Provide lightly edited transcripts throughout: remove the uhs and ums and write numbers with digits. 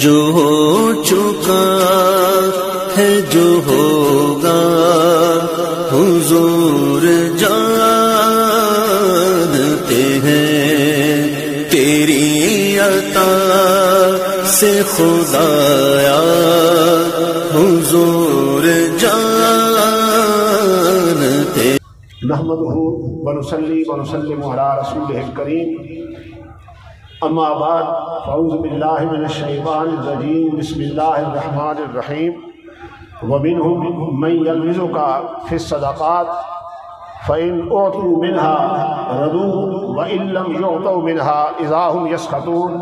جو ہو چکا ہے جو ہوگا حضور جانتے ہیں تیری عطا سے خدایا حضور جانتے نحمدہ ونصلی ونسلم علی رسولہ الکریم اما بعد فاعوذ باللہ من الشیطان الرجیم بسم اللہ الرحمن الرحیم ومنہم من یلمزک فی الصدقات فإن أعطوا منها رضوا وإن لم يعطوا منها إذا هم يسخطون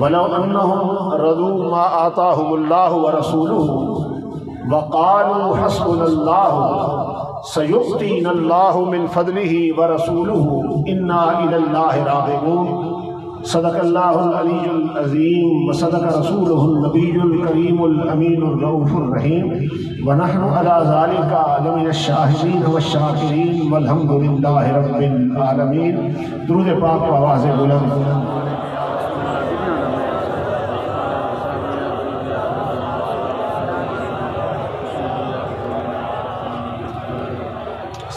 ولو أنهم رضوا ما آتاهم الله ورسوله وقالوا حسبنا الله سيؤتينا الله من فضله ورسوله إنا إلى الله راغبون صدق الله العلي العظيم وصدق رسوله النبي الكريم الأمين الرؤوف الرحيم ونحن على ذلك لمن الشاهدين والشاكرين والحمد لله رب العالمين. درود پاک و آواز بلند.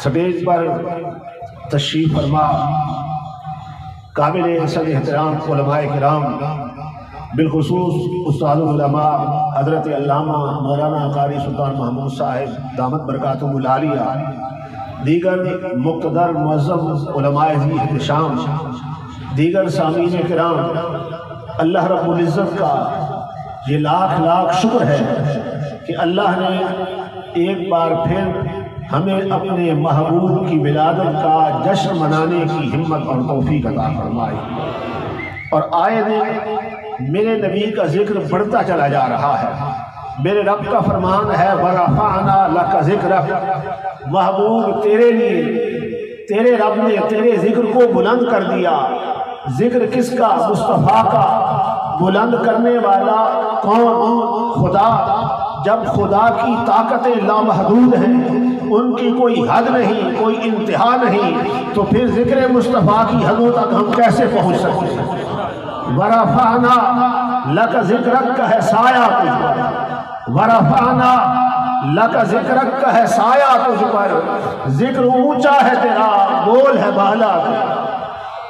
سٹیج پر تشریف فرما قابل حسن احترام علماء کرام بالخصوص استاد العلماء حضرت علامہ مولانا قاری سلطان محمود صاحب دامت برکاتہم العالیہ، دیگر مقتدر معظم علماء ذی احتشام، دیگر سامعین کرام، اللہ رب العزت کا یہ لاکھ لاکھ شکر ہے کہ اللہ نے ایک بار پھر ہمیں اپنے محبوب کی ولادت کا جشن منانے کی ہمت اور توفیق عطا فرمائی، اور آئے دن میرے نبی کا ذکر بڑھتا چلا جا رہا ہے. میرے رب کا فرمان ہے وَرَفَعْنَا لَكَ ذِكْرَكَ، محبوب تیرے لیے تیرے رب نے تیرے ذکر کو بلند کر دیا. ذکر کس کا؟ مصطفیٰ کا. بلند کرنے والا کون؟ خدا. جب خدا کی طاقتیں لامحدود ہیں، ان کی کوئی حد نہیں، کوئی انتہا نہیں، تو پھر ذکر مصطفیٰ کی حدوں تک ہم کیسے پہنچ سکتے ہیں؟ وَرَفَعْنَا لَكَ ذِكْرَكَ کا ہے سایہ تجھ پر، وَرَفَعْنَا لَكَ ذِكْرَكَ کا ہے سایہ تجھ پر. ذکر اونچا ہے تیرا، بول ہے بالا تیرا،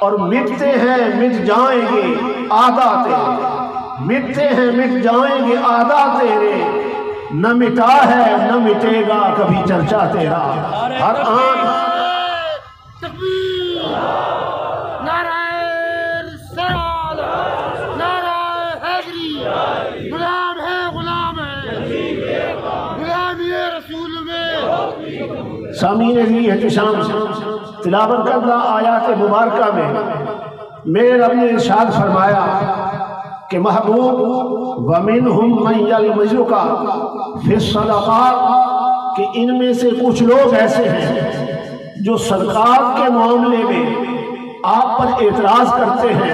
اور مٹتے ہیں مٹ جائیں گے آدھا تیرے، مٹتے ہیں مٹ جائیں گے آدھا تیرے، نہ مٹا ہے نہ مٹے گا کبھی چرچا تیرا. ہر آن نعرہ رسالت، نعرہ حیدری، غلام ہے غلام ہے غلامی رسول میں. سامعین ذی احتشام، تلاوت کردہ آیات مبارکہ میں میرے رب نے ارشاد فرمایا کہ محبوب وَمِنْهُمْ مَنْ يَلْمِزُكَ فِي الصَّدَقَاتِ، کہ ان میں سے کچھ لوگ ایسے ہیں جو صدقات کے معاملے میں آپ پر اعتراض کرتے ہیں،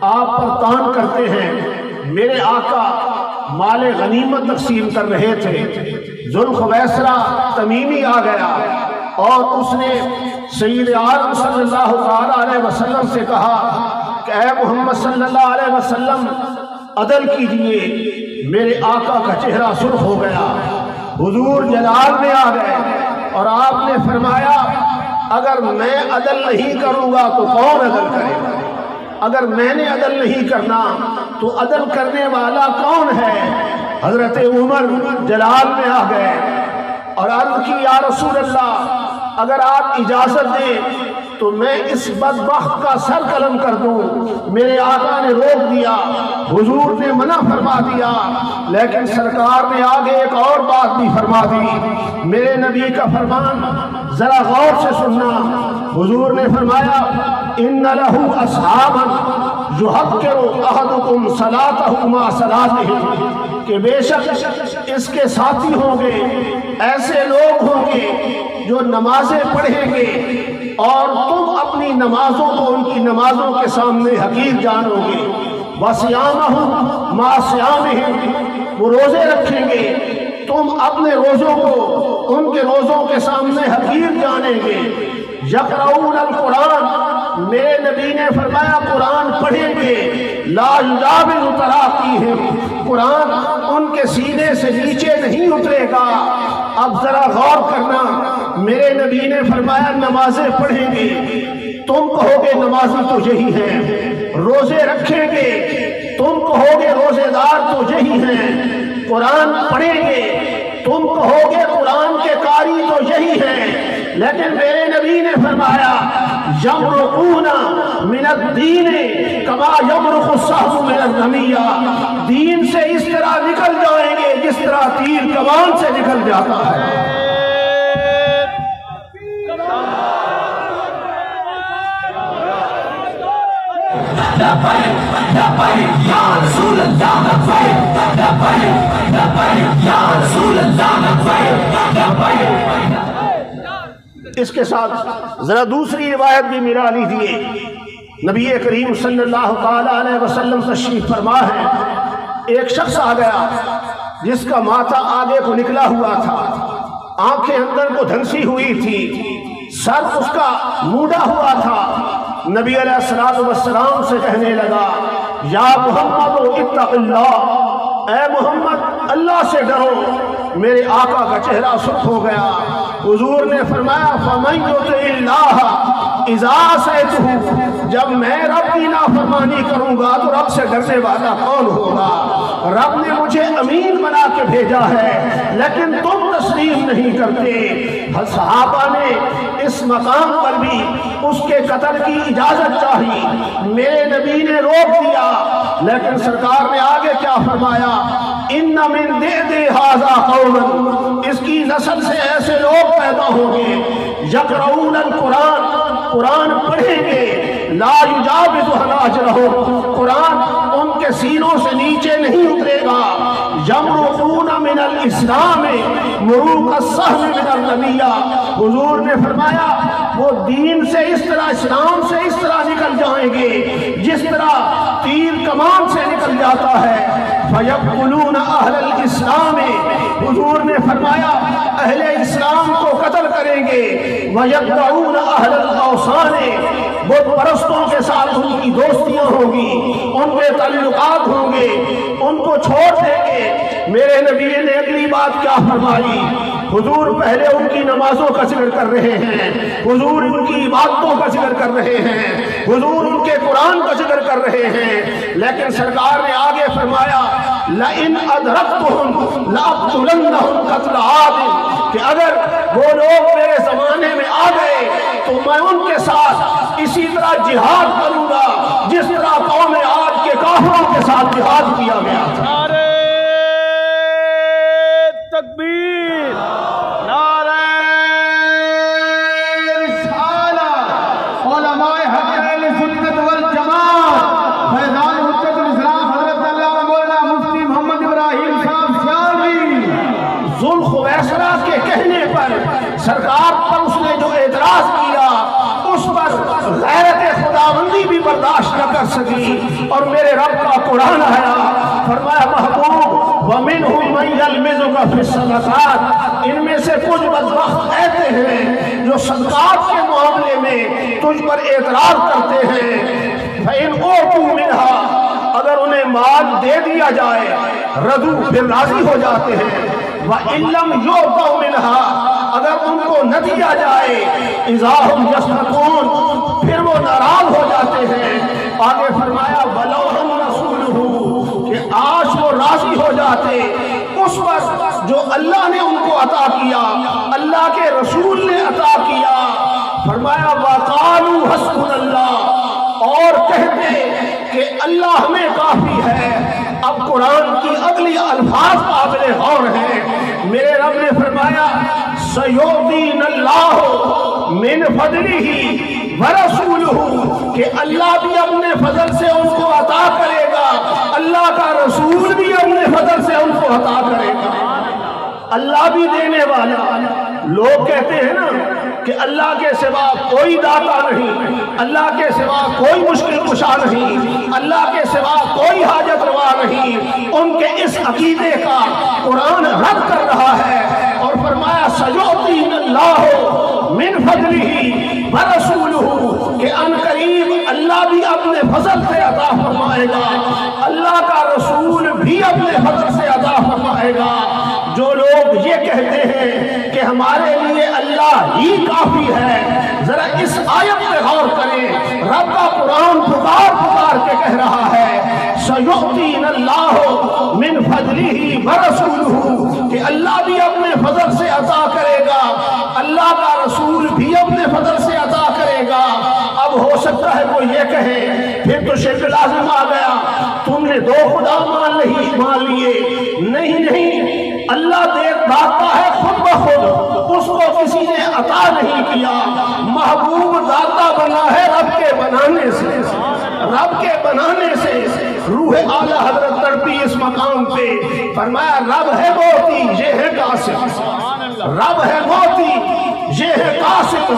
آپ پر طعن کرتے ہیں. میرے آقا مال غنیمت تقسیم کر رہے تھے، ذوالخویسرہ تمیمی آ گیا اور اس نے سید عالم صلی اللہ علیہ وسلم سے کہا کہ اے محمد صلی اللہ علیہ وسلم عدل کیجئے. میرے آقا کا چہرہ سرخ ہو گیا، حضور جلال میں آ گئے اور آپ نے فرمایا اگر میں عدل نہیں کروں گا تو کون عدل کرے گا؟ اگر میں نے عدل نہیں کرنا تو عدل کرنے والا کون ہے؟ حضرت عمر جلال میں آ گئے اور عرض کی یا رسول اللہ اگر آپ اجازت دیں تو میں اس بدبخت کا سر قلم کر دوں. میرے آقا نے روک دیا، حضور نے منع فرما دیا، لیکن سرکار نے آگے ایک اور بات بھی فرما دی. میرے نبی کا فرمان ذرا غور سے سننا. حضور نے فرمایا ان لہ اصحابا یحقر احدکم صلاتہ مع صلاتہ، کہ بے شک اس کے ساتھی ہوں گے، ایسے لوگ ہوں گے جو نمازیں پڑھیں گے اور تم اپنی نمازوں کو ان کی نمازوں کے سامنے حقیر جانو گے. وَصِيَامَهُمْ مَا صِيَامِهِمْ، وہ روزے رکھیں گے، تم اپنے روزوں کو ان کے روزوں کے سامنے حقیر جانیں گے. یقرؤون القرآن، میرے نبی نے فرمایا قرآن پڑھیں گے، لا یجاوز تراقیہم، اب ذرا غور کرنا، میرے نبی نے فرمایا نمازیں پڑھیں گے، تم کہو گے نمازی تو یہی ہیں، روزے رکھیں گے، تم کہو گے روزے دار تو یہی ہیں، قرآن پڑھیں گے، تم کہو گے قرآن کے قاری تو یہی ہیں، لیکن میرے نبی نے فرمایا یمرقون من الدین کما یمرق السهم من الرمیہ، دین سے اس طرح نکل جائیں گے جس طرح تیر کمان سے نکل جاتا ہے۔ اس کے ساتھ ذرا دوسری روایت بھی ملا لیجیے، نبی کریم صلی اللہ تعالیٰ علیہ وسلم تشریف فرما ہے، ایک شخص آ گیا جس کا ماتھا آگے کو نکلا ہوا تھا، آنکھیں اندر کو دھنسی ہوئی تھی، سر اس کا موڑا ہوا تھا۔ نبی علیہ السلام سے کہنے لگا یا محمد اتق اللہ، اے محمد اللہ سے ڈرو۔ میرے آقا کا چہرہ سرخ ہو گیا۔ حضور نے فرمایا فَمَن يُطِعِ اللَّهَ إِذَا عَصَيْتُهُ، جب میں رب کی نافرمانی کروں گا تو رب سے ڈرنے والا کون ہوگا؟ رب نے مجھے امین بنا کے بھیجا ہے لیکن تم تسلیم نہیں کرتے۔ صحابہ نے اس مقام پر بھی اس کے قتل کی اجازت چاہی، میرے نبی نے روک دیا، لیکن سرکار نے آگے کیا فرمایا ان من دِعْدِ هَذَا قَوْمًا، اس کی نسل سے ایسے لوگ پیدا ہوں گے یقرؤون القرآن، قرآن پڑھیں گے، لا یجاوز حناجرہم، قرآن ان کے سینوں سے نیچے نہیں اترے گا، یمرقون من الاسلام مروق السهم من الرمیہ۔ حضور نے فرمایا وہ دین سے اس طرح، اسلام سے اس طرح نکل جائیں گے جس طرح تیر کمان سے نکل جاتا ہے۔ فَيَقْتُلُونَ أَهْلَ الْإِسْلَامِ، حضور نے فرمایا اہل اسلام کو قتل کریں گے۔ وَيَقْطَعُونَ أَهْلَ الْأَوْثَانِ، بت پرستوں کے ساتھ ان کی دوستیاں ہوں گی، ان کے تعلقات ہوں گے، ان کو چھوڑ دیں گے۔ میرے نبی نے اگلی بات کیا فرمائی؟ حضور پہلے ان کی نمازوں کا ذکر کر رہے ہیں، حضور ان کی عبادتوں کا ذکر کر رہے ہیں، حضور ان کے قرآن کا ذکر کر رہے ہیں، لیکن سرکار نے آگے فرمایا لَإِنْ أَدْرَكْتُهُمْ لَأَقْتُلَنَّهُمْ قَتْلَ عَادٍ، کہ اگر وہ لوگ میرے زمانے میں آ گئے تو میں ان کے ساتھ اسی طرح جہاد کروں گا جس طرح قوم عاد کے کافروں کے ساتھ جہاد کیا گیا تھا۔ نعرہ تکبیر، نعرہ رسالت، علماء حق اہل سنت والجماعت، فیضان حجت الاسلام حضرت علامہ مولانا مفتی محمد ابراہیم صاحب سیالوی، ذوالخویسرہ کے کہنے پر سرکار پر اس نے جو اعتراض کیا اس پر غیرت خداوندی بھی برداشت نہ کر سکی، اور میرے رب کا قرآن آیا، فرمایا محبوب وَمِنْهُمْ مَنْ يَلْمِزُكَ فِي الصَّدَقَاتِ، ان میں سے کچھ بدبخت ایسے ہیں جو صدقات کے معاملے میں تجھ پر اعتراض کرتے ہیں۔ فَإِنْ أُوتُوا مِنْهَا، اگر انہیں مال دے دیا جائے ردو پھر راضی ہو جاتے ہیں، وَإِن لَّمْ يُعْطَوْا مِنْهَا، اگر ان کو نہ دیا جائے اِذَا هُمْ يَسْخَطُونَ، پھر وہ ناراض ہو جاتے ہیں۔ آگے فرمایا وَلَوْ هُمْ رَسُولُهُ، کہ آج وہ راضی ہو جاتے اس پر جو اللہ نے ان کو عطا کیا، اللہ کے رسول نے عطا کیا۔ فرمایا وَقَالُوا حَسْبُنَا اللَّهُ، اور کہتے کہ اللہ ہمیں کافی ہے۔ اب قرآن کی اگلی الفاظ قابل غور ہیں۔ میرے رب نے فرمایا سَيُعْطِينَ اللَّهُ مِنْ فَضْلِهِ وَرَسُولُهُ، کہ اللہ بھی اپنے فضل سے ان کو عطا کرے گا، اللہ کا رسول بھی اپنے فضل سے ان کو عطا کرے گا۔ اللہ بھی دینے والا۔ لوگ کہتے ہیں نا کہ اللہ کے سوا کوئی داتا نہیں، اللہ کے سوا کوئی مشکل کشا نہیں، اللہ کے سوا کوئی حاجت روا نہیں، ان کے اس عقیدے کا قرآن رد کر رہا ہے اور فرمایا سَيُعْطِينَ اللَّهُ مِنْ فَضْلِهِ وَرَسُولُهُ، کہ ان قریب اللہ بھی اپنے فضل سے عطا فرمائے گا، اللہ کا رسول بھی اپنے فضل سے عطا فرمائے گا۔ جو لوگ لوگ یہ کہتے ہیں کہ ہمارے لیے اللہ ہی کافی ہے، ذرا اس آیت پہ غور کریں۔ رب کا قرآن پکار پکار کے کہہ رہا ہے سَيُعْطِينَ اللَّهُ مِنْ فَضْلِهِ وَرَسُولُهُ، کہ اللہ بھی اپنے فضل سے عطا کرے گا، اللہ کا رسول بھی اپنے فضل سے عطا کرے گا۔ اب ہو سکتا ہے کوئی یہ کہے پھر تو شرک لازم آ گیا، تم نے دو خدا مان لیے۔ نہیں، اللہ داتا ہے خود بخود، اس کو کسی نے عطا نہیں کیا، محبوب داتا بنا ہے رب کے بنانے سے، رب کے بنانے سے۔ روح اعلیٰ حضرت تڑپی اس مقام پہ، فرمایا رب ہے موتی یہ ہے قاسم، رب ہے موتی یہ ہے قاسم،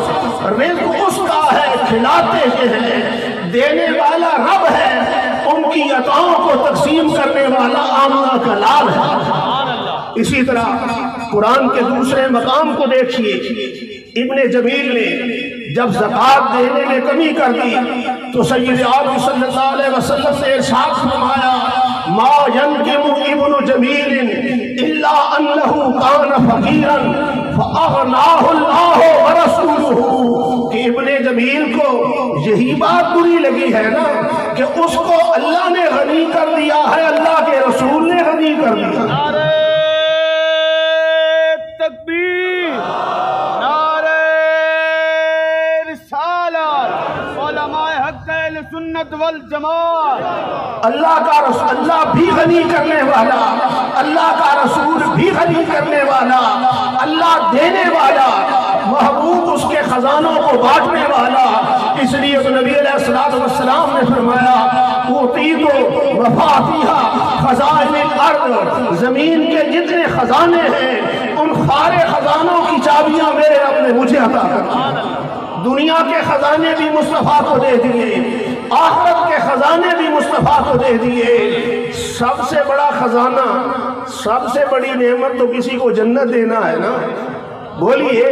رزق اس کا ہے کھلاتے یہ ہیں، دینے والا رب ہے، ان کی عطاؤں کو تقسیم کرنے والا آمنہ کا لال ہے۔ اسی طرح قرآن کے دوسرے مقام کو دیکھیے، ابن جمیل نے جب زکوٰۃ دینے میں کمی کر دی تو سید عالم صلی اللہ علیہ وسلم نے ارشاد فرمایا ما ينقم ابن جمیل الا انه كان فقيرا فاغناه الله ورسوله، کہ ابن جمیل کو یہی بات بری لگی ہے نا کہ اس کو اللہ نے غنی کر دیا ہے، اللہ کے رسول نے غنی کر دیا۔ نعرہ تکبیر، نعرہ رسالت، علماء حق اہل سنت والجماعت۔ اللہ کا رسول، اللہ بھی غنی کرنے والا، اللہ کا رسول بھی غنی کرنے والا، اللہ دینے والا، محبوب اس کے خزانوں کو بانٹنے والا۔ اس لیے تو نبی علیہ السلام نے فرمایا اوتیتو مفاتیح خزائن الارض، زمین کے جتنے خزانے ہیں ان سارے خزانوں کی چابیاں میرے رب نے مجھے عطا کر دی۔ دنیا کے خزانے بھی مصطفیٰ کو دے دیے، آخرت کے خزانے بھی مصطفیٰ کو دے دیے۔ سب سے بڑا خزانہ، سب سے بڑی نعمت تو کسی کو جنت دینا ہے نا، بولیے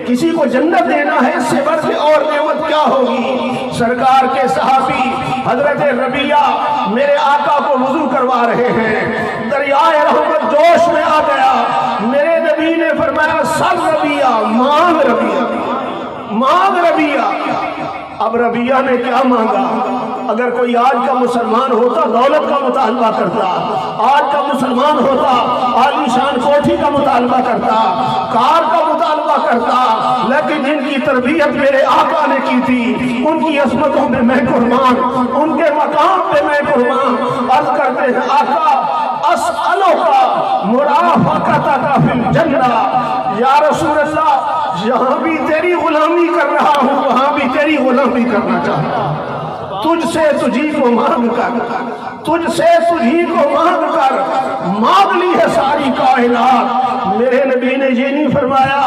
کسی کو جنت دینا ہے، اس سے بڑھ کے اور نعمت کیا ہوگی؟ سرکار کے صحابی حضرت ربیعہ میرے آقا کو وضو کروا رہے ہیں، دریائے رحمت جوش میں آ گیا، میرے نبی نے فرمایا سب ربیعہ، مانگ ربیعہ، مانگ ربیعہ۔ اب ربیعہ نے کیا مانگا؟ اگر کوئی آج کا مسلمان ہوتا دولت کا مطالبہ کرتا، آج کا مسلمان ہوتا عالی شان کوٹھی کا مطالبہ کرتا، کار کا مطالبہ کرتا، لیکن جن کی تربیت میرے آقا نے کی تھی ان کی عظمتوں پہ میں قربان، ان کے مقام پہ میں قربان۔ عرض کرتے ہیں آقا اسألک مرافقتک فی الجنہ، یا رسول اللہ یہاں بھی تیری غلامی کر رہا ہوں، وہاں بھی تیری غلامی کرنا چاہتا ہوں، تجھ سے تجھی کو مانگ کر، تجھ سے تجھی کو مانگ کر، مانگ لی ہے ساری کائنات۔ میرے نبی نے یہ نہیں فرمایا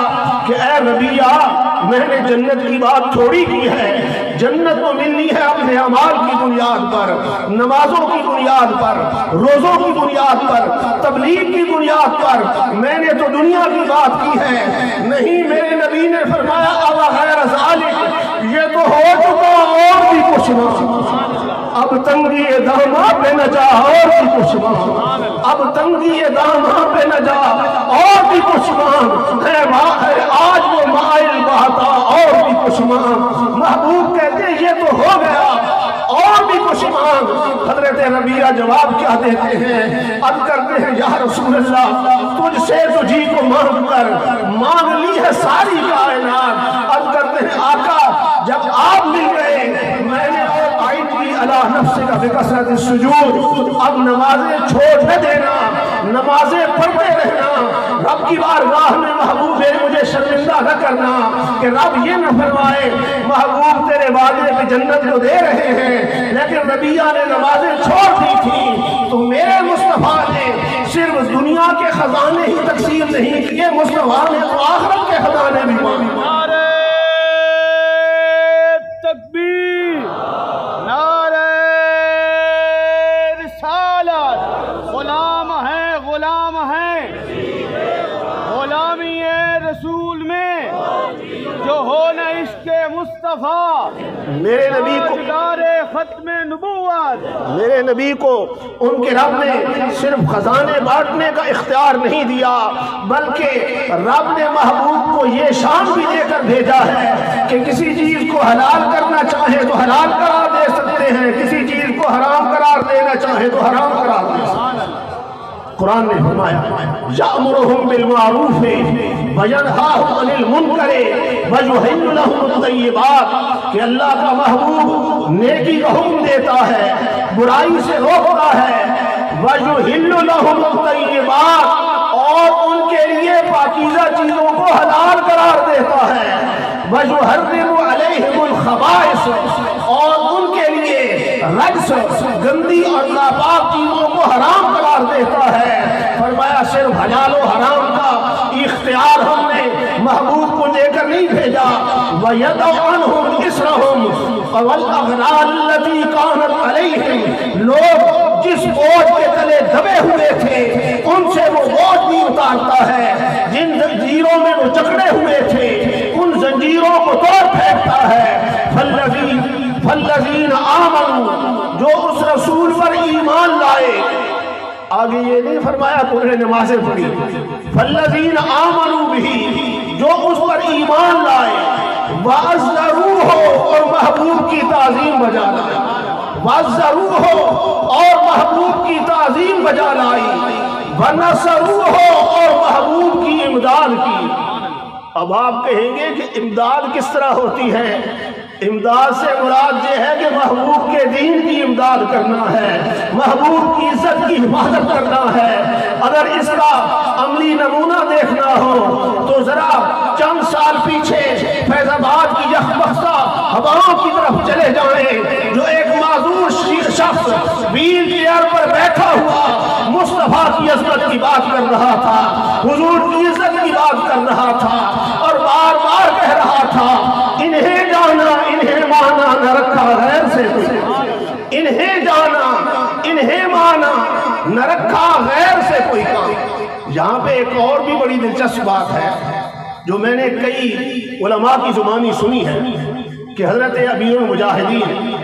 کہ اے ربیعہ میں نے جنت کی بات تھوڑی کی ہے، جنت تو ملنی ہے اپنے اعمال کی بنیاد پر، نمازوں کی بنیاد پر، روزوں کی بنیاد پر، تبلیغ کی بنیاد پر، میں نے تو دنیا کی بات کی ہے۔ نہیں، میرے نبی نے فرمایا اب غیر ذالک، یہ تو ہو چکا اور بھی کچھ نہ، اب تنگی داماں پہ نہ جا اور بھی کچھ مانگ، اب تنگی داماں پہ نہ جا اور بھی کچھ مانگ، ہے آج وہ مائل بہتا اور بھی کچھ مانگ۔ محبوب کہتے ہیں یہ تو ہو گیا اور بھی کچھ مانگ۔ حضرت ربیعہ جواب کیا دیتے ہیں؟ عرض کرتے ہیں یا رسول اللہ تجھ سے تجھی کو مانگ کر مانگ لی ہے ساری کائنات۔ عرض کرتے ہیں آقا جب آپ مل گئے میں نے اللہ نفس کا بکثرت السجود، اب نمازیں چھوڑ نہ دینا، نمازیں پڑھتے رہنا، رب کی بارگاہ میں محبوب مجھے شرمندہ نہ کرنا کہ رب یہ نہ فرمائے محبوب تیرے وعدے پہ جنت کو دے رہے ہیں لیکن ربیعہ نے نمازیں چھوڑ دی تھی، تو میرے مصطفیٰ نے صرف دنیا کے خزانے ہی تقسیم نہیں کیے، مصطفیٰ نے تو آخرت کے خزانے بھی مانگے۔ نعرہ تکبیر، نعرہ رسالت، غلام ہیں، غلام ہیں، غلامی رسول میں جو ہو نہ عشق مصطفیٰ، میرے نبی کو تاجدار ختم نبوت میرے نبی کو ان کے رب نے صرف خزانے بانٹنے کا اختیار نہیں دیا، بلکہ رب نے محبوب کو یہ شان بھی دے کر بھیجا ہے کہ کسی چیز کو حلال کرنا چاہے تو حلال قرار دے سکتے ہیں، کسی چیز کو حرام قرار دینا چاہے تو حرام قرار دے سکتے ہیں۔ قرآن نے فرمایا یأمرہم بالمعروف وینہاہم عن المنکر ویحل لہم الطیبات، کہ اللہ کا محبوب نیکی کا حکم دیتا ہے، برائی سے روکتا ہے، ویحل لہم الطیبات، اور ان کے لیے پاکیزہ چیزوں کو حلال قرار دیتا ہے، ویحرم علیہم الخبائث، اور ان کے لیے رجس گندی اور ناپاک چیزوں کو حرام قرار دیتا ہے۔ فرمایا صرف حلال و حرام کا اختیار ہم نے محبوب کو دے کر نہیں بھیجا، وَيَدَعْ عَنْهُمْ إِسْرَهُمْ وَالْأَغْلَالَ الَّتِي كَانَتْ عَلَيْهِمْ، لوگ جس بوجھ کے تلے دبے ہوئے تھے ان سے وہ بوجھ بھی اتارتا ہے، جن زنجیروں میں وہ جکڑے ہوئے تھے ان زنجیروں کو توڑ پھینکتا ہے۔ فَالَّذِينَ آمَنُوا، جو اس رسول پر ایمان لائے، آگے یہ نہیں فرمایا انہیں نمازیں پڑھی، فَالَّذِينَ آمَنُوا بِهِ، جو اس پر ایمان لائے، وَعَزَّرُوهُ، اور محبوب کی تعظیم بجا لائی، وَعَزَّرُوهُ، اور محبوب کی تعظیم بجا لائی، وَنَصَرُوهُ، اور محبوب کی امداد کی۔ اب آپ کہیں گے کہ امداد کس طرح ہوتی ہے؟ امداد سے مراد یہ ہے کہ محبوب کے دین کی امداد کرنا ہے، محبوب کی عزت کی حفاظت کرنا ہے۔ اگر اس کا عملی نمونہ دیکھنا ہو تو ذرا چند سال پیچھے فیض آباد کی یخبختہ ہواؤں کی طرف چلے جائیں، جو ایک معذور شخص ویل چیئر پر بیٹھا ہوا مصطفیٰ کی عظمت کی بات کر رہا تھا، حضور کی عزت کی بات کر رہا تھا، اور بار بار کہہ رہا تھا انہیں جانا انہیں مانا نہ رکھا غیر سے کوئی، انہیں جانا انہیں مانا نہ رکھا غیر سے کوئی کام۔ یہاں پہ ایک اور بھی بڑی دلچسپ بات ہے جو میں نے کئی علماء کی زبانی سنی ہے کہ حضرت امیر المجاہدین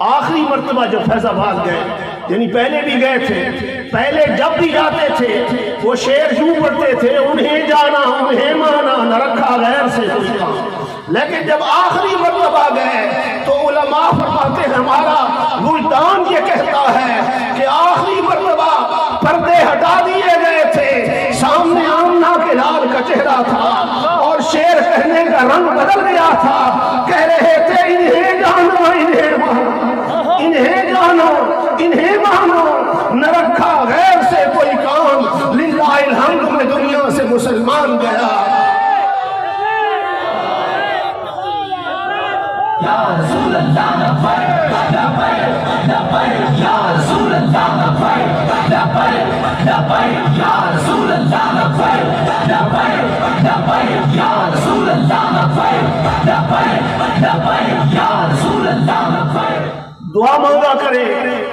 آخری مرتبہ جب فیض آباد گئے، یعنی پہلے بھی گئے تھے، پہلے جب بھی جاتے تھے وہ شعر یوں پڑھتے تھے انہیں جانا انہیں مانا نہ رکھا غیر سے کوئی کام، لیکن جب آخری مرتبہ گئے تو علماء فرماتے ہیں ہمارا وجدان یہ کہتا ہے کہ آخری مرتبہ پردے ہٹا دیے گئے تھے، سامنے آمنہ کے لال کا چہرہ تھا اور شعر کہنے کا رنگ بدل گیا تھا، کہہ رہے تھے انہیں جانا انہیں مانو، انہیں جانا انہیں مانو نہ رکھا غیر سے کوئی کام، للہ الحمد میں دنیا سے مسلمان گیا۔ یا رسول اللہ لبیک لبیک لبیک یا رسول اللہ لبیک لبیک لبیک یا رسول اللہ لبیک لبیک لبیک یا رسول اللہ لبیک لبیک لبیک یا رسول اللہ لبیک۔ دعا مانگا کرے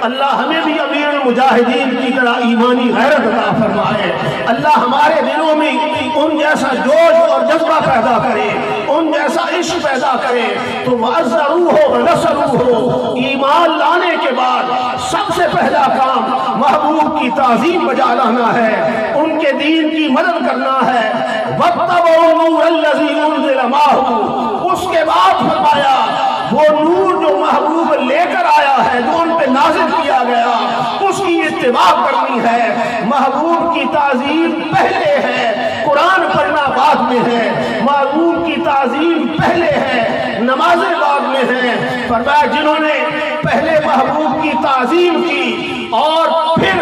اللہ ہمیں بھی امیر المجاہدین کی طرح ایمانی غیرت عطا فرمائے، اللہ ہمارے دلوں میں ان جیسا جوش اور جذبہ پیدا کرے، ان جیسا عشق پیدا کرے، تو وَعَزَّرُوهُ وَنَصَرُوهُ، ایمان لانے کے بعد سب سے پہلا کام محبوب کی تعظیم بجا لانا ہے، ان کے دین کی مدد کرنا ہے۔ وَاتَّبَعُوا النُّورَ الَّذِي أُنزِلَ مَعَهُ، اس کے بعد فرمایا وہ نور جو محبوب لے کر آیا ہے، جو ان پہ نازل کیا گیا، اس کی اتباع کرنی ہے۔ محبوب کی تعظیم پہلے ہے، قرآن پڑھنا بعد میں ہے، محبوب کی تعظیم پہلے ہے، نمازیں بعد میں ہیں۔ فرمایا جنہوں نے پہلے محبوب کی تعظیم کی اور پھر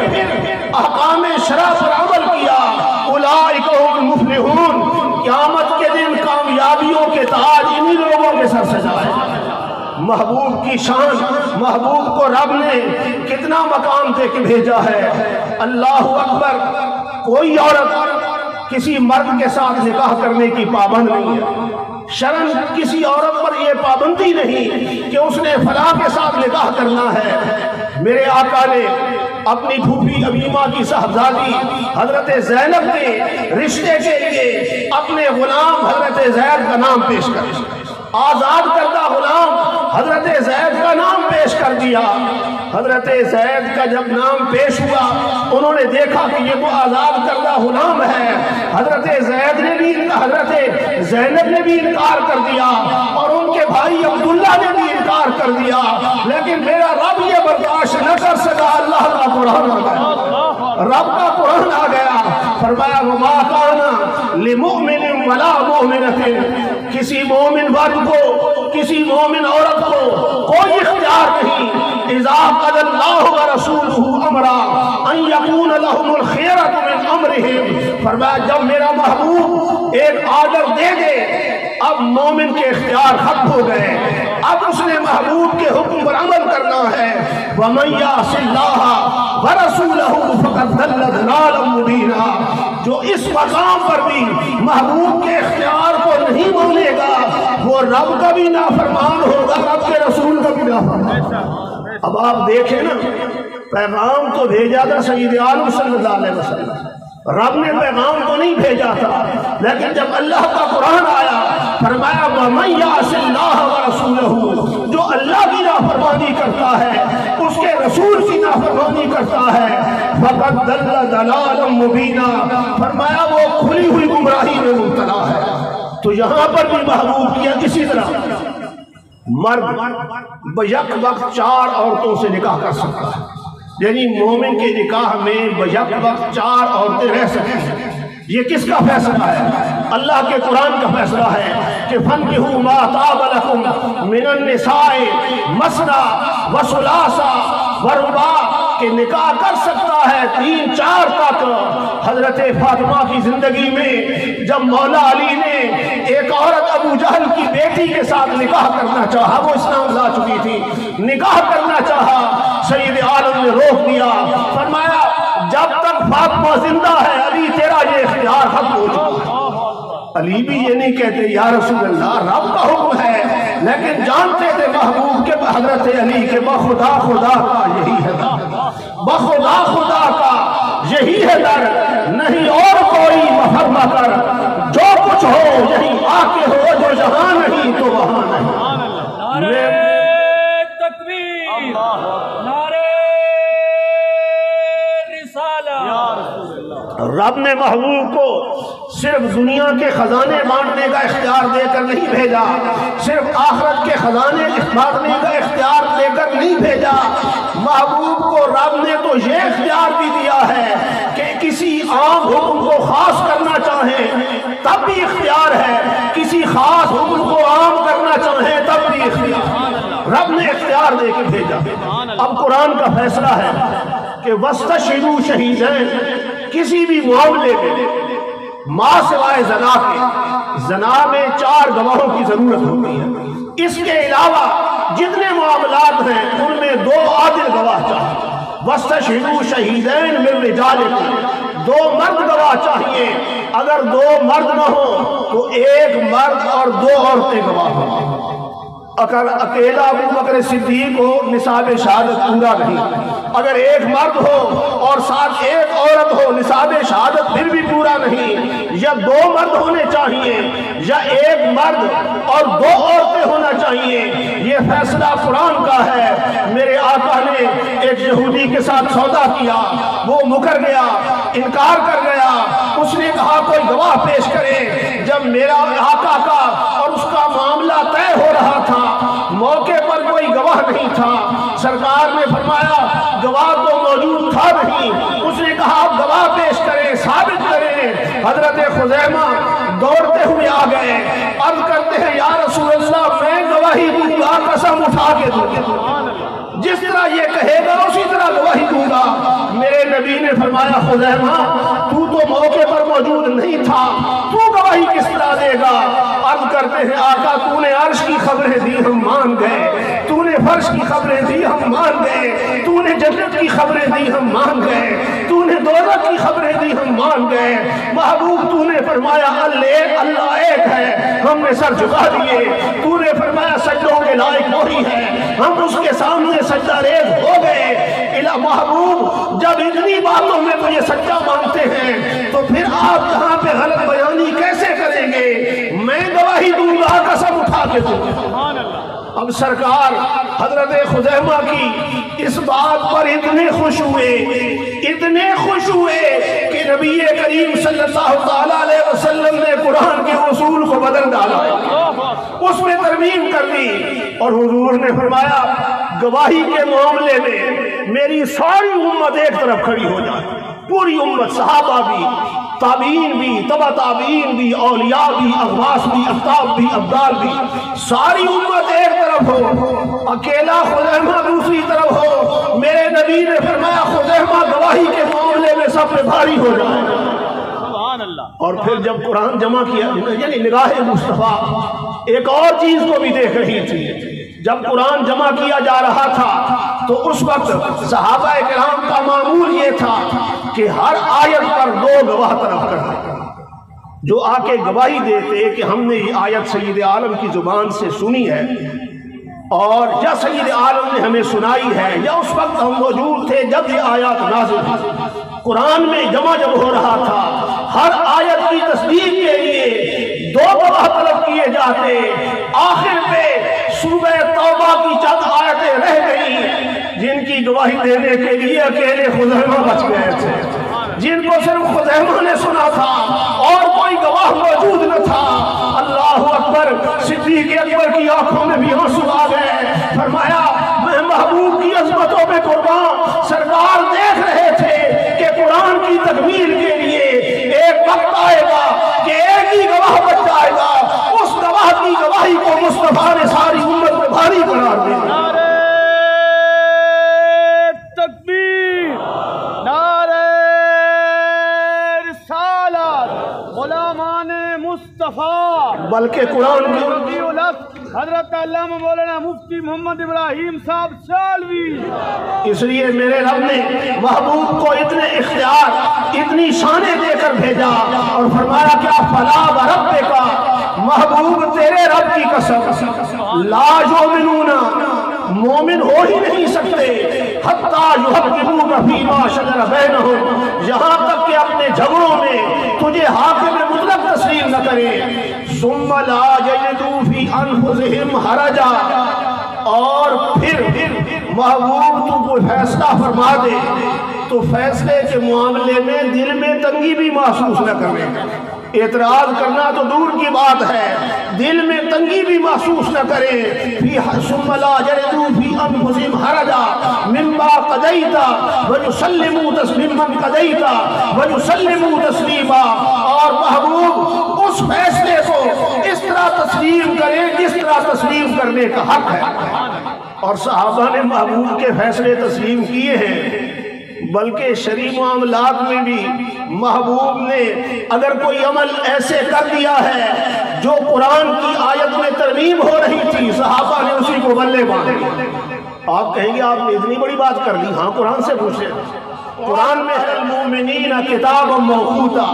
احکام شرع پر عمل کیا، اولئک هم المفلحون، قیامت کے دن کامیابیوں کے تاج انہی لوگوں کے سر سجائے۔ محبوب کی شان، محبوب کو رب نے کتنا مقام دے کے بھیجا ہے۔ اللہ اکبر، کوئی عورت کسی مرد کے ساتھ نکاح کرنے کی پابند نہیں ہے، شرعاً کسی عورت پر یہ پابندی نہیں کہ اس نے فلاں کے ساتھ نکاح کرنا ہے۔ میرے آقا نے اپنی پھوپھی ابیمہ کی صاحبزادی حضرت زینب کے رشتے کے لیے اپنے غلام حضرت زید کا نام پیش کر، آزاد کردہ غلام حضرت زید کا نام پیش کر دیا۔ حضرت زید کا جب نام پیش ہوا انہوں نے دیکھا کہ یہ تو آزاد کردہ غلام ہے۔ حضرت زید نے بھی حضرت زینب نے بھی انکار کر دیا اور ان کے بھائی عبداللہ نے بھی انکار کر دیا، لیکن میرا رب یہ برداشت نہ کر سکا۔ اللہ کا قرآن آ گیا، رب کا قرآن آ گیا، فرمایا وما کان لمؤمن ولا مؤمنۃ، کسی مومن مرد کو کسی مومن عورت کو کوئی اختیار نہیں، اذا قضى اللہ ورسولہ امرا ان یکون لهم الخیرۃ من امرہم، فرمایا جب میرا محبوب ایک آرڈر دے دے اب مومن کے اختیار ختم ہو گئے، اب اس نے محبوب کے حکم پر عمل کرنا ہے۔ وَمَن يَعْصِ اللَّهَ وَرَسُولَهُ فَقَدْ ضَلَّ ضَلَالًا مُبِينًا، جو اس مقام پر بھی محبوب کے اختیار کو نہیں مانے گا وہ رب کا بھی نافرمان ہوگا، رب کے رسول کا بھی نافرمان۔ اب آپ دیکھیں نا، پیغام تو بھیجا تھا سید عالم صلی اللہ علیہ وسلم، رب نے پیغام تو نہیں بھیجا تھا، لیکن جب اللہ کا قرآن آیا فرمایا وَمَن يَعْصِ اللَّهَ وَرَسُولَهُ، جو اللہ کی نافرمانی کرتا ہے اس کے رسول کی نافرمانی کرتا ہے، فَقَدْ ضَلَّ ضَلَالًا مُبِينًا، فرمایا وہ کھلی ہوئی گمراہی میں مبتلا ہے۔ تو یہاں پر بھی محبوب کیا کسی طرح مرد بیک وقت 4 عورتوں سے نکاح کر سکتا ہے، یعنی مومن کے نکاح میں بیک وقت 4 عورتیں رہ سکتی ہیں۔ یہ کس کا فیصلہ ہے؟ اللہ کے قرآن کا فیصلہ ہے کہ فَانكِحُوا مَا طَابَ لَكُم مِّنَ النِّسَاءِ مَثْنَىٰ وَثُلَاثَ وَرُبَاعَ، کہ نکاح کر سکتا ہے 3 4 تک۔ حضرت فاطمہ کی زندگی میں جب مولا علی نے ایک عورت ابو جہل کی بیٹی کے ساتھ نکاح کرنا چاہا، وہ اسلام لا چکی تھی، نکاح کرنا چاہا، سید عالم نے روک دیا، فرمایا جب تک فاطمہ زندہ ہے علی تیرا یہ اختیار ختم ہو چکا ہے۔ علی بھی یہ نہیں کہتے یا رسول اللہ رب کا حکم ہے، لیکن جانتے تھے محبوب کے حضرت علی کے بخدا خدا کا یہی ہے در، بخدا خدا کا یہی ہے در، نہیں اور کوئی مفر نہ کر، جو کچھ ہو یہی آ کے ہو، جو جہاں نہیں تو وہاں نہیں۔ تکبیر، نعرہ رب نے محبوب کو صرف دنیا کے خزانے بانٹنے کا اختیار دے کر نہیں بھیجا، صرف آخرت کے خزانے بانٹنے کا اختیار دے کر نہیں بھیجا، محبوب کو رب نے تو یہ اختیار بھی دیا ہے کہ کسی عام حکم کو خاص کرنا چاہیں تب بھی اختیار ہے، کسی خاص حکم کو عام کرنا چاہیں تب بھی اختیار، رب نے اختیار دے کے بھیجا۔ اب قرآن کا فیصلہ ہے کہ وَاسْتَشْهِدُوا شَهِیدَینِ، کسی بھی معاملے میں ماں سوائے زنا کے، زنا میں 4 گواہوں کی ضرورت ہوتی ہے، اس کے علاوہ جتنے معاملات ہیں ان میں 2 عادل گواہ چاہیے۔ وَاسْتَشْهِدُوا شَهِیدَینِ مِن رِجَالِکُم، 2 مرد گواہ چاہیے، اگر 2 مرد نہ ہوں تو 1 مرد اور 2 عورتیں گواہ ہوں۔ اگر اکیلا ابو بکر صدیق ہو نصاب شہادت پورا نہیں، اگر 1 مرد ہو اور ساتھ 1 عورت ہو نصاب شہادت پھر بھی پورا نہیں، یا 2 مرد ہونے چاہیے یا 1 مرد اور 2 عورتیں ہونا چاہیے۔ یہ فیصلہ قرآن کا ہے۔ میرے آقا نے ایک یہودی کے ساتھ سودا کیا، وہ مکر گیا، انکار کر گیا، اس نے کہا کوئی گواہ پیش کرے۔ جب میرا آقا کا اور اس کا معاملہ طے ہو رہا تھا موقع پر کوئی گواہ نہیں تھا، سرکار نے فرمایا گواہ تو موجود تھا نہیں، اس نے کہا آپ گواہ پیش کریں، ثابت کریں۔ حضرت خزیمہ دوڑتے ہوئے آ گئے، عرض کرتے ہیں یا رسول اللہ میں گواہی دوں گا، قسم اٹھا کے دوں گا، جس طرح یہ کہے گا اسی طرح گواہی دوں گا۔ میرے نبی نے فرمایا خزیمہ تو موقع پر موجود نہیں تھا، تو گواہی کس طرح دے گا؟ عرض کرتے ہیں آقا تو نے عرش کی خبریں دی ہم مان گئے، تو نے فرش کی خبریں دی ہم مان گئے، تو نے جنت کی خبریں دی ہم مان گئے، تو نے دوزخ کی خبریں دی ہم مان گئے۔ محبوب تو نے فرمایا اللہ ایک ہے، ہم نے سر جھکا دیے۔ تو نے فرمایا سجدوں کے لائق وہی ہے، ہم اس کے سامنے سجدہ ریز ہو گئے۔ الہ محبوب جب اتنی باتوں میں تو یہ سچا مانتے ہیں تو پھر آپ یہاں پہ غلط بیانی کیسے کریں گے؟ میں گواہی دوں گا، قسم اٹھا کے دوں گا۔ اب سرکار حضرت خزیمہ کی اس بات پر اتنے خوش ہوئے کہ نبی کریم صلی اللہ علیہ وسلم نے قرآن کے اصول کو بدل ڈالا، اس میں ترمیم کر دی، اور حضور نے فرمایا گواہی کے معاملے میں میری ساری امت ایک طرف کھڑی ہو جائے، پوری امت، صحابہ بھی، تابعین بھی، تبع تابعین بھی، اولیاء بھی، اغواث بھی، اقطاب بھی، ابدال بھی، ساری امت ایک طرف ہو، اکیلا خزیمہ دوسری طرف ہو۔ میرے نبی نے فرمایا خزیمہ گواہی کے معاملے میں سب پہ بھاری ہو جائے۔ اور پھر جب قرآن جمع کیا، یعنی نگاہ مصطفیٰ ایک اور چیز کو بھی دیکھ رہی تھی، جب قرآن جمع کیا جا رہا تھا تو اس وقت صحابہ کرام کا معمول یہ تھا کہ ہر آیت پر 2 گواہ طلب کرتے، جو آ کے گواہی دیتے کہ ہم نے یہ آیت سید عالم کی زبان سے سنی ہے، اور یا سید عالم نے ہمیں سنائی ہے، یا اس وقت ہم موجود تھے جب یہ آیات نازل ہوئی۔ قرآن میں جمع جب ہو رہا تھا، ہر آیت کی تصدیق کے لیے 2 گواہ طلب کیے جاتے۔ آخر پہ سورہ توبہ کی چند آیتیں رہ گئی جن کی گواہی دینے کے لیے اکیلے خزیمہ بچ گئے تھے، جن کو صرف خزیمہ نے سنا تھا اور کوئی گواہ موجود نہ تھا۔ اللہ اکبر! صدیق اکبر کی آنکھوں میں بھی آنسو آ گئے، فرمایا میں محبوب کی عظمتوں پہ قربان، سرکار دیکھ رہے تھے کہ قرآن کی تکمیل کے لیے ایک وقت آئے گا کہ ایک ہی گواہ بچ جائے گا، اس گواہ کی گواہی کو مصطفیٰ نے ساری امت میں بھاری قرار دیا۔ نعرہ تکبیر، نعرہ رسالت، غلامان مصطفیٰ، بلکہ قرآن کی حضرت علامہ مولانا مفتی محمد ابراہیم صاحب سالوی۔ اس لیے میرے رب نے محبوب کو اتنے اختیار، اتنی شانیں دے کر بھیجا اور فرمایا کیا فلا وربک، محبوب تیرے رب کی قسم، لا یؤمنون، مومن ہو ہی نہیں سکتے، حتی یحکموک فیما شجر بینہم، یہاں تک کہ اپنے جھگڑوں میں تجھے حاکم مطلق تسلیم نہ کرے، ثم لا یجدوا فی انفسہم حرجا، اور پھر محبوب تو کوئی فیصلہ فرما دے تو فیصلے کے معاملے میں دل میں تنگی بھی محسوس نہ کرے، اعتراض کرنا تو دور کی بات ہے، دل میں تنگی بھی محسوس نہ کرے، ثم لا یجدوا فی انفسہم حرجا مما قضیت ویسلموا تسلیما قضیت ویسلموا تسلیما، اور محبوب اس فیصلے کو اس طرح تسلیم کرے جس طرح تسلیم کرنے کا حق ہے۔ اور صحابہ نے محبوب کے فیصلے تسلیم کیے ہیں، بلکہ شرعی معاملات میں بھی محبوب نے اگر کوئی عمل ایسے کر دیا ہے جو قرآن کی آیت میں ترمیم ہو رہی تھی، صحابہ نے اسی کو بلے باندھ دیا۔ آپ کہیں گے آپ نے اتنی بڑی بات کر لی، ہاں قرآن سے پوچھیں، قرآن میں ہے المومنین کتاب موقوتا،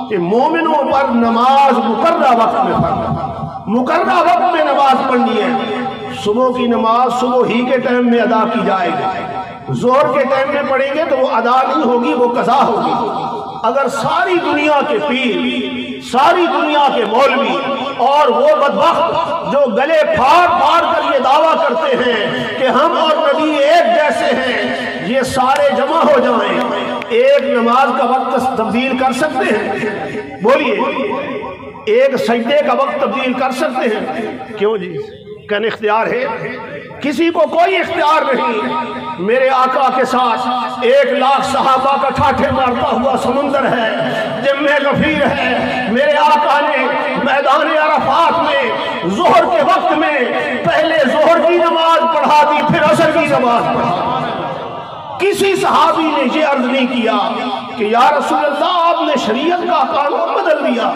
کہ مومنوں پر نماز مقررہ وقت میں فرض، مقررہ وقت میں نماز پڑھنی ہے۔ صبح کی نماز صبح ہی کے ٹائم میں ادا کی جائے گی، ظہر کے ٹائم میں پڑھیں گے تو وہ ادا نہیں ہوگی، وہ قضا ہوگی۔ اگر ساری دنیا کے پیر، ساری دنیا کے مولوی اور وہ بدبخت جو گلے پھاڑ پھاڑ کر یہ دعویٰ کرتے ہیں کہ ہم اور نبی ایک جیسے ہیں، یہ سارے جمع ہو جائیں، ایک نماز کا وقت تبدیل کر سکتے ہیں؟ بولیے، ایک سجدے کا وقت تبدیل کر سکتے ہیں؟ کیوں جی؟ کن اختیار ہے؟ کسی کو کوئی اختیار نہیں۔ میرے آقا کے ساتھ 1,00,000 صحابہ کا ٹھاٹھے مارتا ہوا سمندر ہے، جم غفیر ہے۔ میرے آقا نے میدان عرفات میں ظہر کے وقت میں پہلے ظہر کی نماز پڑھا دی، پھر عصر کی نماز پڑھا۔ کسی صحابی نے یہ عرض نہیں کیا کہ یا رسول اللہ آپ نے شریعت کا قانون بدل دیا۔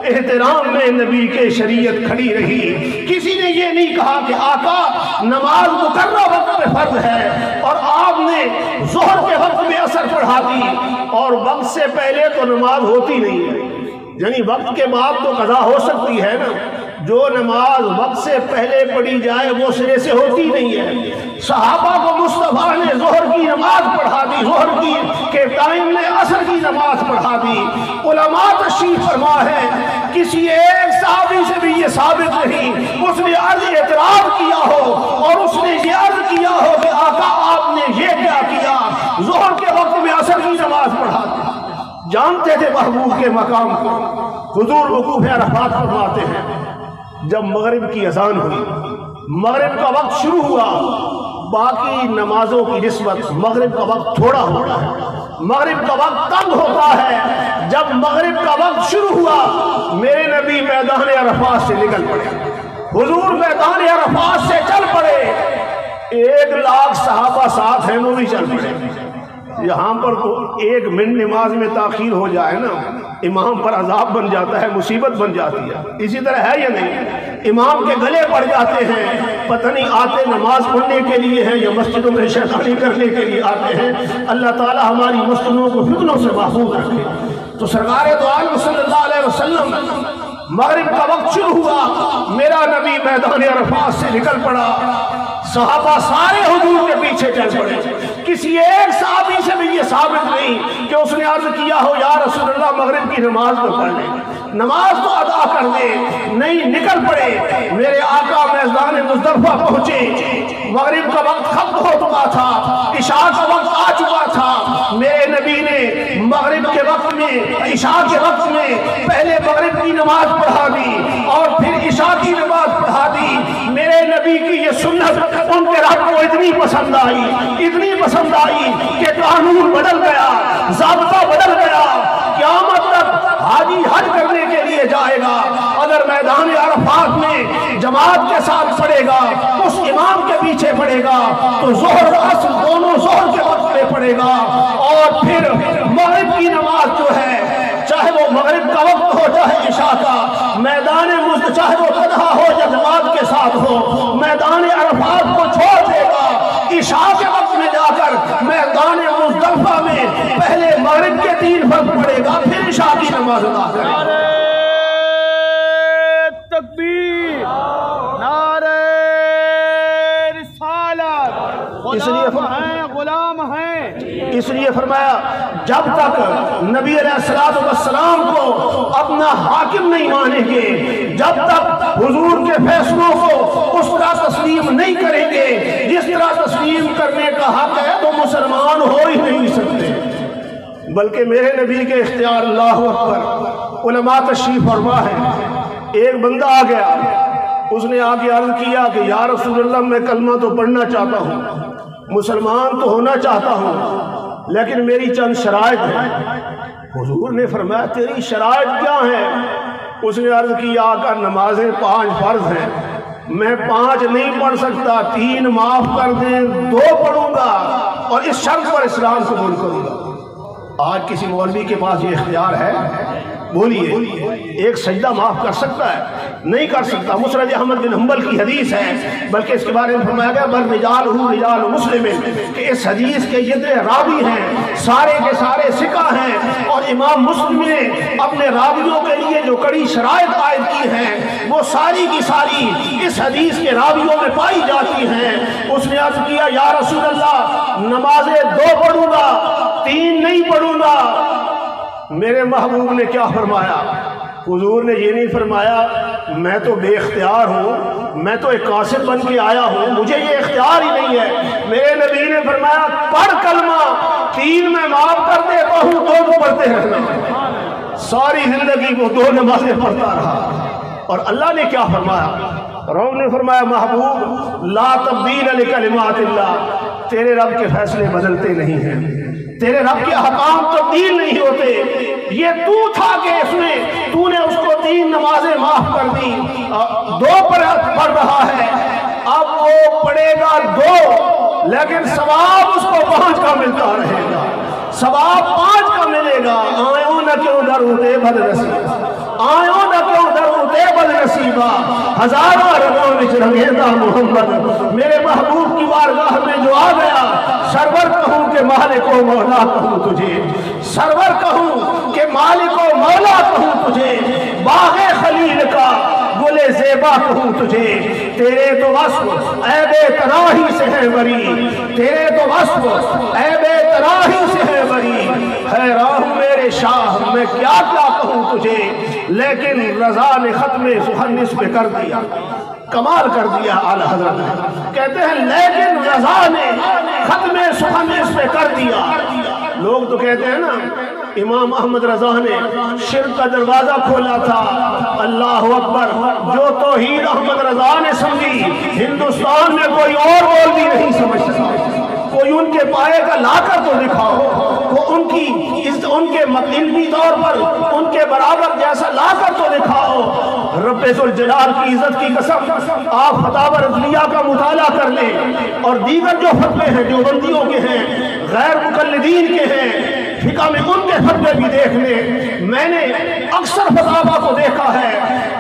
احترام میں نبی کے شریعت کھڑی رہی۔ کسی نے یہ نہیں کہا کہ آقا نماز مقررہ وقت میں فرض ہے اور آپ نے ظہر کے وقت میں عصر پڑھا دی، اور وقت سے پہلے تو نماز ہوتی نہیں ہے، یعنی وقت کے بعد تو قضا ہو سکتی ہے نا۔ جو نماز وقت سے پہلے پڑھی جائے وہ سرے سے ہوتی نہیں ہے۔ صحابہ کو مصطفیٰ نے ظہر کی نماز پڑھا دی، ظہر کے ٹائم میں عصر کی نماز پڑھا دی۔ علماء تشریف فرما ہے کسی ایک صحابی سے بھی یہ ثابت نہیں اس نے عرض اعتراض کیا ہو اور اس نے یہ عرض کیا ہو کہ آقا آپ نے یہ کیا کیا، ظہر کے وقت میں عصر کی نماز پڑھا دی۔ جانتے تھے محبوب کے مقام کو۔ حضور وقوف عرفات فرماتے ہیں جب مغرب کی اذان ہوئی، مغرب کا وقت شروع ہوا، باقی نمازوں کی نسبت مغرب کا وقت تھوڑا ہوتا ہے، مغرب کا وقت تنگ ہوتا ہے۔ جب مغرب کا وقت شروع ہوا میرے نبی میدان عرفات سے نکل پڑے، حضور میدان عرفات سے چل پڑے۔ 1,00,000 صحابہ ساتھ ہیں وہ بھی چل پڑے۔ یہاں پر تو 1 منٹ نماز میں تاخیر ہو جائے نا امام پر عذاب بن جاتا ہے، مصیبت بن جاتی ہے۔ اسی طرح ہے یا نہیں؟ امام کے گلے پڑ جاتے ہیں، پتہ نہیں آتے نماز پڑھنے کے لیے ہیں یا مسجدوں میں شیطانی کرنے کے لیے آتے ہیں۔ اللہ تعالی ہماری مسجدوں کو فتنوں سے محفوظ رکھے۔ تو سرکار دو عالم صلی اللہ علیہ وسلم مغرب کا وقت شروع ہوا، میرا نبی میدان عرفات سے نکل پڑا، صحابہ سارے حضور کے پیچھے چل پڑے۔ کسی ایک صحابی سے بھی یہ ثابت نہیں کہ اس نے عرض کیا ہو یا رسول اللہ مغرب کی نماز تو پڑھ لیں، نماز تو ادا کر دیں، نہیں نکل پڑے۔ میرے آقا میدان مزدلفہ پہنچے، مغرب کا وقت ختم ہو چکا تھا، عشاء کا وقت آ چکا تھا۔ میرے نبی نے مغرب کے وقت میں، عشاء کے وقت میں پہلے مغرب کی نماز پڑھا دی اور پھر عشاء کی نماز پڑھا دی۔ میرے نبی کی یہ سنت ان کے رب کو اتنی پسند آئی، اتنی پسند آئی کہ قانون بدل گیا، ضابطہ بدل گیا۔ قیامت تک حاجی حج کرنے کے لیے جائے گا، اگر میدان عرفات میں جماعت کے ساتھ پڑھے گا، اس امام کے پیچھے پڑھے گا تو ظہر عصر دونوں ظہر کے وقت میں پڑھے گا، اور پھر مغرب کی نماز جو ہے چاہے وہ مغرب کا وقت ہو چاہے عشاء کا، میدان مزدلفہ چاہے وہ تنہا ہو یا جماعت کے ساتھ ہو، میدان عرفات کو چھوڑ دے گا، عشاء کے وقت میں جا کر میدان مزدلفہ میں پہلے مغرب کے 3 فرض پڑھے گا، پھر عشاء کی نماز ادا کرے گا۔ نعرہ تکبیر، نعرہ رسالت، غلام ہیں۔ اس لیے فرمایا جب تک نبی علیہ السلام کو اپنا حاکم نہیں مانیں گے، جب تک حضور کے فیصلوں کو اس طرح تسلیم نہیں کریں گے جس طرح تسلیم کرنے کا حق ہے، تو مسلمان ہو ہی نہیں سکتے۔ بلکہ میرے نبی کے اختیار، اللہ اکبر، علماء تشریف فرما ہے، ایک بندہ آ گیا، اس نے آ کے عرض کیا کہ یا رسول اللہ میں کلمہ تو پڑھنا چاہتا ہوں، مسلمان تو ہونا چاہتا ہوں، لیکن میری چند شرائط ہیں۔ حضور نے فرمایا تیری شرائط کیا ہیں؟ اس نے عرض کیا آقا نمازیں 5 فرض ہیں، میں 5 نہیں پڑھ سکتا، 3 معاف کر دیں، 2 پڑھوں گا اور اس شرط پر اسلام قبول کروں گا۔ آج کسی مولوی کے پاس یہ اختیار ہے؟ بولیے، ایک سجدہ معاف کر سکتا ہے؟ نہیں کر سکتا۔ مسند احمد بن حنبل کی حدیث ہے، بلکہ اس کے بارے میں فرمایا گیا بل رجالہ رجال مسلم، کہ اس حدیث کے جتنے راوی ہیں سارے کے سارے ثقہ ہیں، اور امام مسلم نے اپنے راویوں کے لیے جو کڑی شرائط عائد کی ہیں وہ ساری کی ساری اس حدیث کے راویوں میں پائی جاتی ہیں۔ اس نے عرض کیا یا رسول اللہ نمازیں 2 پڑھوں گا، 3 نہیں پڑھوں گا۔ میرے محبوب نے کیا فرمایا؟ حضور نے یہ نہیں فرمایا میں تو بے اختیار ہوں، میں تو ایک قاصد بن کے آیا ہوں، مجھے یہ اختیار ہی نہیں ہے۔ میرے نبی نے فرمایا پڑھ کلمہ، 3 میں معاف کر دیتا ہوں، 2 پڑھتے رہنا۔ ساری زندگی وہ 2 نمازیں پڑھتا رہا۔ اور اللہ نے کیا فرمایا؟ رب نے فرمایا محبوب لا تبدیل لکلمات اللہ، تیرے رب کے فیصلے بدلتے نہیں ہیں، تیرے رب کے احکام تبدیل نہیں ہوتے۔ یہ تو تھا کہ تو نے اس کو 3 نمازیں معاف کر دی، 2 پڑھ رہا ہے، اب وہ پڑھے گا 2، لیکن ثواب اس کو 5 کا ملتا رہے گا، ثواب 5 کا ملے گا۔ آئیوں نہ کیوں ڈروتے بد نصیبہ، آئیوں نہ کیوں ڈروتے بد نصیبہ، ہزاروں رنگوں میں رنگیدہ محمد میرے محبوب کی بارگاہ میں جو آ گیا، سرور کہوں کہ مالک و مولا کہوں تجھے، سرور کہوں کہ مالک و مولا کہوں تجھے، باغ خلیل کا گل زیب زیبا کہوں تجھے، تیرے تو وصف عیب تناہی سے ہے بری، تیرے تو وصف عیب تناہی سے ہے بری، حیران ہوں میرے شاہ میں کیا کیا کہوں تجھے، لیکن رضا نے ختم سخن اس پہ کر دیا، کمال کر دیا اعلی حضرت نے، کہتے ہیں لیکن رضا نے ختم سخن اس پہ کر دیا۔ لوگ تو کہتے ہیں نا امام احمد رضا نے شرک کا دروازہ کھولا تھا، اللہ اکبر، جو توحید احمد رضا نے سمجھی ہندوستان میں کوئی اور بول بھی نہیں سمجھ سکتا، کوئی ان کے پائے کا لا کر تو دکھاؤ، ان کے علمی طور پر ان کے برابر جیسا لا کر تو دکھاؤ۔ رب ذوالجلال کی عزت کی قسم، آپ فتاوی رضویہ کا مطالعہ کر لیں اور دیگر جو فتوے ہیں جو بندیوں کے ہیں، غیر مقلدین کے ہیں، فقہ میں ان کے فتوے بھی دیکھ لیں۔ میں نے اکثر فتاوی کو دیکھا ہے،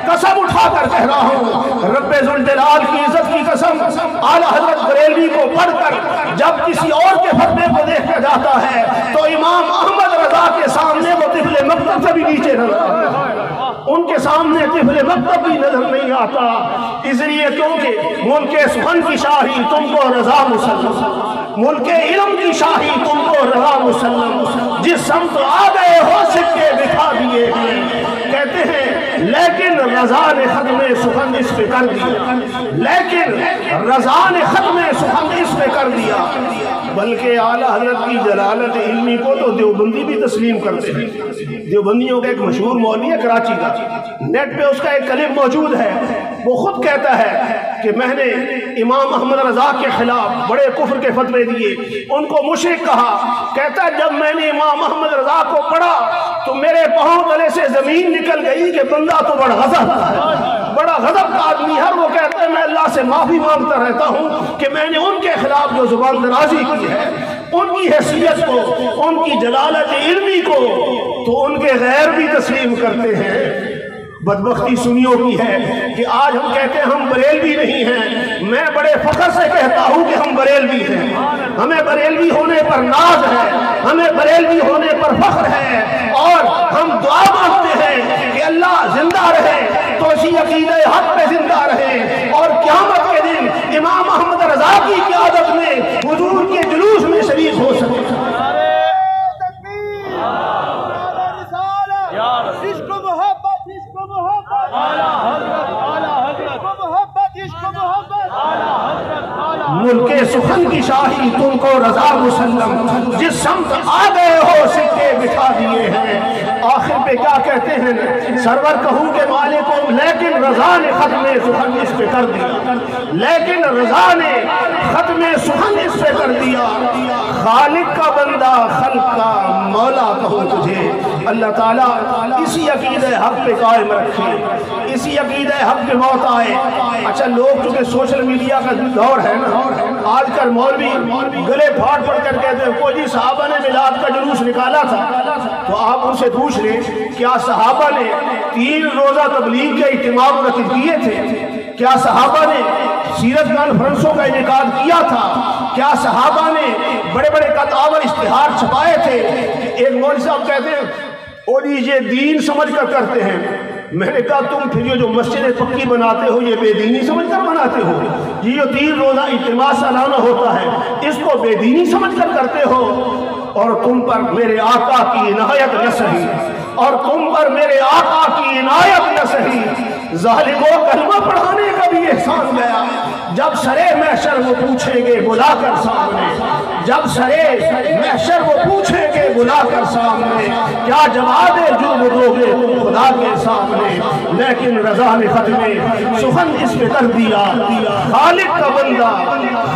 قسم اٹھا کر کہہ رہا ہوں، رب ذوالجلال کی عزت کی قسم، اعلیٰ حضرت بریلوی کو پڑھ کر جب کسی اور کے فتوے کو دیکھا جاتا ہے تو امام احمد رضا کے سامنے وہ طفل مکتب سے بھی نیچے نظر آتا ہے، ان کے سامنے طفل مکتب بھی نظر نہیں آتا، اس لیے کیونکہ ملک سخن کی شاہی تم کو رضا مسلم، ملک علم کی شاہی تم کو رضا مسلم، جس سمت آ گئے ہو سکے دکھا دیے ہیں۔ کہتے ہیں لیکن رضا نے ختم سخن اس پہ کر دیا، لیکن رضا نے ختم سخن اس پہ کر دیا، بلکہ اعلیٰ حضرت کی جلالت علمی کو تو دیوبندی بھی تسلیم کرتے ہیں۔ دیوبندیوں کا ایک مشہور مولوی ہے کراچی کا، نیٹ پہ اس کا ایک کلپ موجود ہے، وہ خود کہتا ہے کہ میں نے امام احمد رضا کے خلاف بڑے کفر کے فتوے دیے، ان کو مشرک کہا، کہتا ہے جب میں نے امام احمد رضا کو پڑھا تو میرے پاؤں تلے سے زمین نکل گئی کہ بندہ تو بڑا غضب ہے، بڑا غضب کا آدمی ہے۔ وہ کہتا ہے میں اللہ سے معافی مانگتا رہتا ہوں کہ میں نے ان کے خلاف جو زبان درازی کی ہے، ان کی حیثیت کو، ان کی جلالت علمی کو تو ان کے غیر بھی تسلیم کرتے ہیں۔ بدبختی سنیوں کی ہے کہ آج ہم کہتے ہیں ہم بریلوی نہیں ہیں، میں بڑے فخر سے کہتا ہوں کہ ہم بریلوی ہیں، ہمیں بریلوی ہونے پر ناز ہے، ہمیں بریلوی ہونے پر فخر ہے، اور ہم دعا مانگتے ہیں کہ اللہ زندہ رہے تو اسی عقیدہ حق پہ زندہ رہے، اور قیامت کے دن امام احمد رضا کی قیادت میں حضور کے جلوس میں شریک ہو سکے۔ ملک سخن کی شاہی تم کو رضا مسلم، جس سمت آ گئے ہو سکے بٹھا دیے ہیں۔ آخر پہ کیا کہتے ہیں سرور کہوں کہ مالکم، لیکن رضا نے ختم سخن اس پہ کر دیا، لیکن رضا نے ختم سخن اس پہ کر دیا۔ خالق کا بندہ خلق کا مولا کہوں تجھے، اللہ تعالیٰ اسی عقیدہ حق پہ قائم رکھے، اسی عقیدہ حق پہ موت آئے۔ اچھا لوگ چونکہ سوشل میڈیا کا دور ہے نا، آج کل مولوی گلے پھاڑ پڑ کر کہتے ہیں کوئی جی صحابہ نے میلاد کا جلوس نکالا تھا، تو آپ ان سے پوچھ لیں کیا صحابہ نے 3 روزہ تبلیغ کے اجتماع منعقد کیے تھے؟ کیا صحابہ نے سیرت کانفرنسوں کا انعقاد کیا تھا؟ کیا صحابہ نے بڑے بڑے کتاب اور اشتہار چھپائے تھے؟ ایک مولوی صاحب کہتے ہیں اور یہ دین سمجھ کر کرتے ہیں۔ میں نے کہا تم پھر یہ جو مسجدیں پکی بناتے ہو یہ بے دینی سمجھ کر بناتے ہو؟ یہ جو 3 روزہ اجتماع سالانہ ہوتا ہے اس کو بے دینی سمجھ کر کرتے ہو؟ اور تم پر میرے آقا کی عنایت نہ سہی، اور تم پر میرے آقا کی عنایت نہ سہی، ظالموں کلمہ پڑھانے کا بھی احسان گیا۔ جب سرے محشر وہ پوچھیں گے بلا کر سامنے، جب سرے محشر وہ پوچھیں گے بلا کر سامنے، کیا جواب جو دو گے تم خدا کے سامنے؟ لیکن رضا نے ختم سخن اس پہ کر دیا، خالق کا بندہ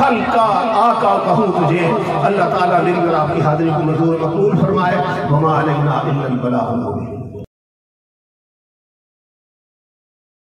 خلق کا آقا کہوں تجھے۔ اللہ تعالیٰ میری اور آپ کی حاضری کو منظور قبول فرمائے۔ وما علینا الا البلاغ المبین۔